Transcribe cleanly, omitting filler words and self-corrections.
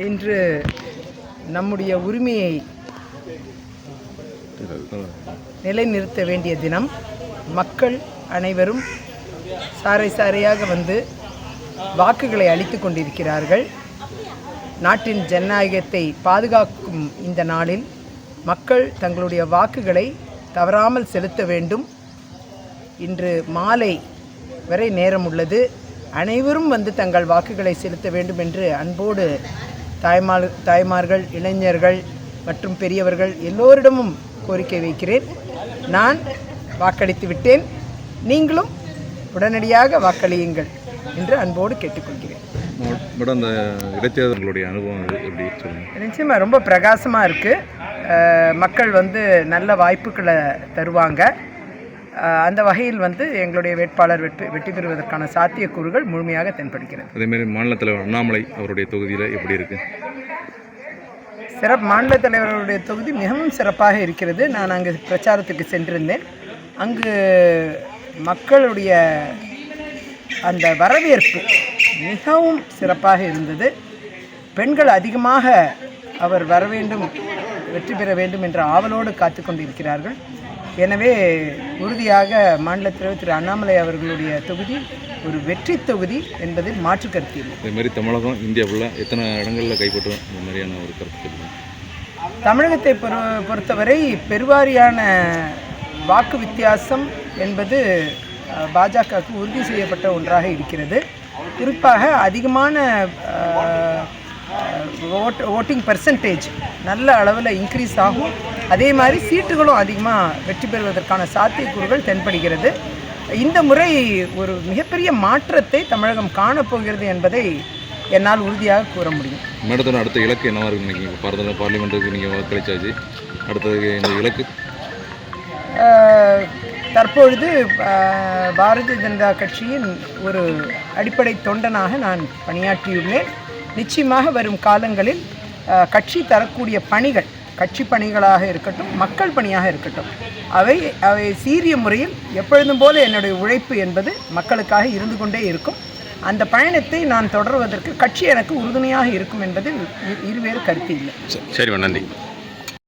இன்று நம்முடைய உரிமையை நிலைநிறுத்த வேண்டிய தினம். மக்கள் அனைவரும் சாறை சாறையாக வந்து வாக்குகளை அளித்து கொண்டிருக்கிறார்கள். நாட்டின் ஜனநாயகத்தை பாதுகாக்கும் இந்த நாளில் மக்கள் தங்களுடைய வாக்குகளை தவறாமல் செலுத்த வேண்டும். இன்று மாலை வரை நேரம் உள்ளது. அனைவரும் வந்து தங்கள் வாக்குகளை செலுத்த வேண்டும் என்று அன்போடு தாய்மார்கள், இளைஞர்கள் மற்றும் பெரியவர்கள் எல்லோரிடமும் கோரிக்கை வைக்கிறேன். நான் வாக்களித்து விட்டேன், நீங்களும் உடனடியாக வாக்களியுங்கள் என்று அன்போடு கேட்டுக்கொள்கிறேன். மேடம், அந்த இடைத்தேர்தலுடைய அனுபவம் எப்படி சொல்லுங்கள்? நிச்சயமாக ரொம்ப பிரகாசமாக இருக்குது. மக்கள் வந்து நல்ல வாய்ப்புகளை தருவாங்க. அந்த வகையில் வந்து எங்களுடைய வேட்பாளர் வெற்றி பெறுவதற்கான சாத்தியக்கூறுகள் முழுமையாக தென்படுகிறது. அதேமாரி மாநில தலைவர் அண்ணாமலை அவருடைய தொகுதியில் எப்படி இருக்குது? மாநில தலைவருடைய தொகுதி மிகவும் சிறப்பாக இருக்கிறது. நான் அங்கு பிரச்சாரத்துக்கு சென்றிருந்தேன். அங்கு மக்களுடைய அந்த வரவேற்பு மிகவும் சிறப்பாக இருந்தது. பெண்கள் அதிகமாக அவர் வர வேண்டும், வெற்றி பெற வேண்டும் என்ற ஆவலோடு காத்து கொண்டிருக்கிறார்கள். எனவே உறுதியாக மாநில தலைவர் திரு அண்ணாமலை அவர்களுடைய தொகுதி ஒரு வெற்றி தொகுதி என்பதில் மாற்று கருத்து இல்லை. இதேமாரி தமிழகம் இந்தியா ஃபுல்லாக எத்தனை இடங்களில் கைப்பற்றும் இந்த மாதிரியான ஒரு கருத்து? தமிழகத்தை பொறுத்தவரை பெருவாரியான வாக்கு வித்தியாசம் என்பது பாஜகவுக்கு உறுதி செய்யப்பட்ட ஒன்றாக இருக்கிறது. குறிப்பாக அதிகமான ஓட்டிங் பர்சன்டேஜ் நல்ல அளவில் இன்க்ரீஸ் ஆகும். அதே மாதிரி சீட்டுகளும் அதிகமாக வெற்றி பெறுவதற்கான சாத்தியக்கூறுகள் தென்படுகிறது. இந்த முறை ஒரு மிகப்பெரிய மாற்றத்தை தமிழகம் காணப்போகிறது என்பதை என்னால் உறுதியாக கூற முடியும். மேடத்தோட அடுத்த இலக்கு என்னவாக இருக்குது? நீங்கள் பார்லிமெண்ட்டுக்கு நீங்கள் வாக்களிச்சாச்சு, அடுத்தது இந்த இலக்கு? தற்பொழுது பாரதிய ஜனதா கட்சியின் ஒரு அடிப்படை தொண்டனாக நான் பணியாற்றியுள்ளேன். நிச்சயமாக வரும் காலங்களில் கட்சி தரக்கூடிய பணிகள், கட்சி பணிகளாக இருக்கட்டும், மக்கள் பணியாக இருக்கட்டும், அவை சீரிய முறையில் எப்பொழுதும் போல என்னுடைய உழைப்பு என்பது மக்களுக்காக இருந்து கொண்டே இருக்கும். அந்த பயணத்தை நான் தொடர்வதற்கு கட்சி எனக்கு உறுதுணையாக இருக்கும் என்பதில் இருவேறு கருத்து இல்லை. சரி, நன்றி.